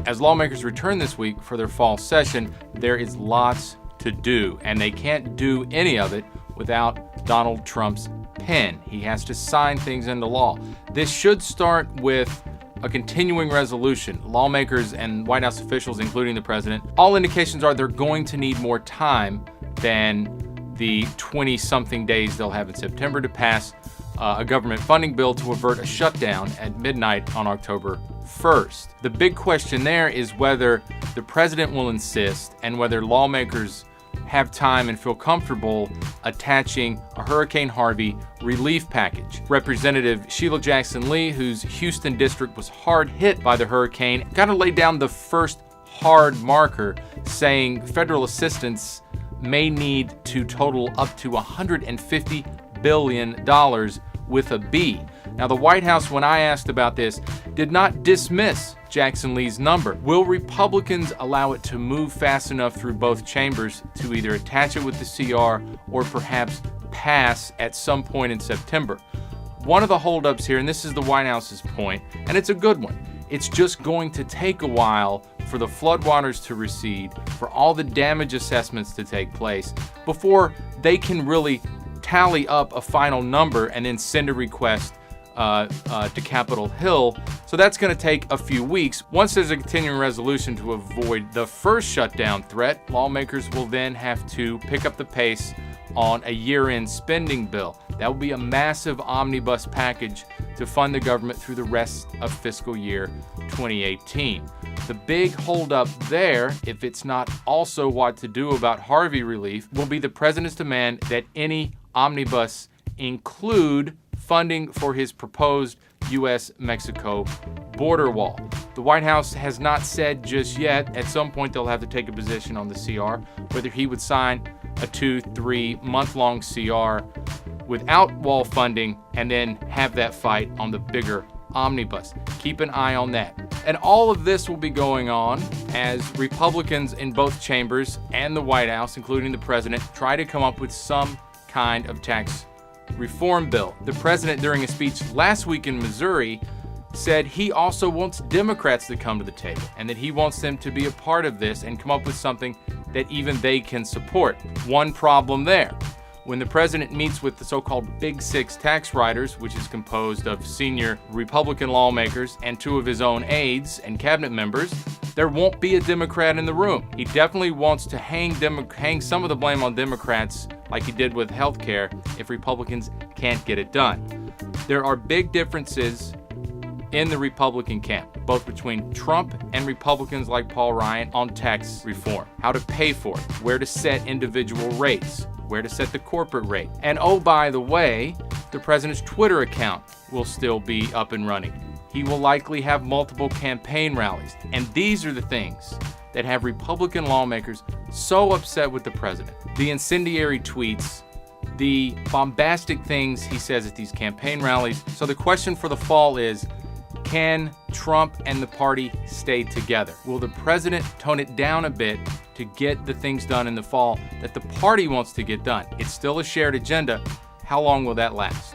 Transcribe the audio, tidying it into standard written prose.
As lawmakers return this week for their fall session, there is lots to do, and they can't do any of it without Donald Trump's pen. He has to sign things into law. This should start with a continuing resolution. Lawmakers and White House officials, including the president, all indications are they're going to need more time than the 20-something days they'll have in September to pass a government funding bill to avert a shutdown at midnight on October 1st. The big question there is whether the president will insist and whether lawmakers have time and feel comfortable attaching a Hurricane Harvey relief package. Representative Sheila Jackson Lee, whose Houston district was hard hit by the hurricane, got to lay down the first hard marker, saying federal assistance may need to total up to $150 billion with a B. Now, the White House, when I asked about this, did not dismiss Jackson Lee's number. Will Republicans allow it to move fast enough through both chambers to either attach it with the CR or perhaps pass at some point in September? One of the holdups here, and this is the White House's point, and it's a good one, it's just going to take a while for the floodwaters to recede, for all the damage assessments to take place, before they can really tally up a final number and then send a request to Capitol Hill. So that's going to take a few weeks. Once there's a continuing resolution to avoid the first shutdown threat, lawmakers will then have to pick up the pace on a year-end spending bill. That will be a massive omnibus package to fund the government through the rest of fiscal year 2018. The big holdup there, if it's not also what to do about Harvey Relief, will be the president's demand that any omnibus include funding for his proposed U.S.-Mexico border wall. The White House has not said just yet. At some point, they'll have to take a position on the CR, whether he would sign a 2-3 month-long CR without wall funding and then have that fight on the bigger omnibus. Keep an eye on that. And all of this will be going on as Republicans in both chambers and the White House, including the president, try to come up with some kind of tax reform bill. The president, during a speech last week in Missouri, said he also wants Democrats to come to the table and that he wants them to be a part of this and come up with something that even they can support. One problem there. When the president meets with the so-called Big Six tax writers, which is composed of senior Republican lawmakers and 2 of his own aides and cabinet members, there won't be a Democrat in the room. He definitely wants to hang some of the blame on Democrats like he did with health care if Republicans can't get it done. There are big differences in the Republican camp, both between Trump and Republicans like Paul Ryan on tax reform, how to pay for it, where to set individual rates, where to set the corporate rate. And oh, by the way, the president's Twitter account will still be up and running. He will likely have multiple campaign rallies. And these are the things that have Republican lawmakers so upset with the president. The incendiary tweets, the bombastic things he says at these campaign rallies. So the question for the fall is, can Trump and the party stay together? Will the president tone it down a bit to get the things done in the fall that the party wants to get done? It's still a shared agenda. How long will that last?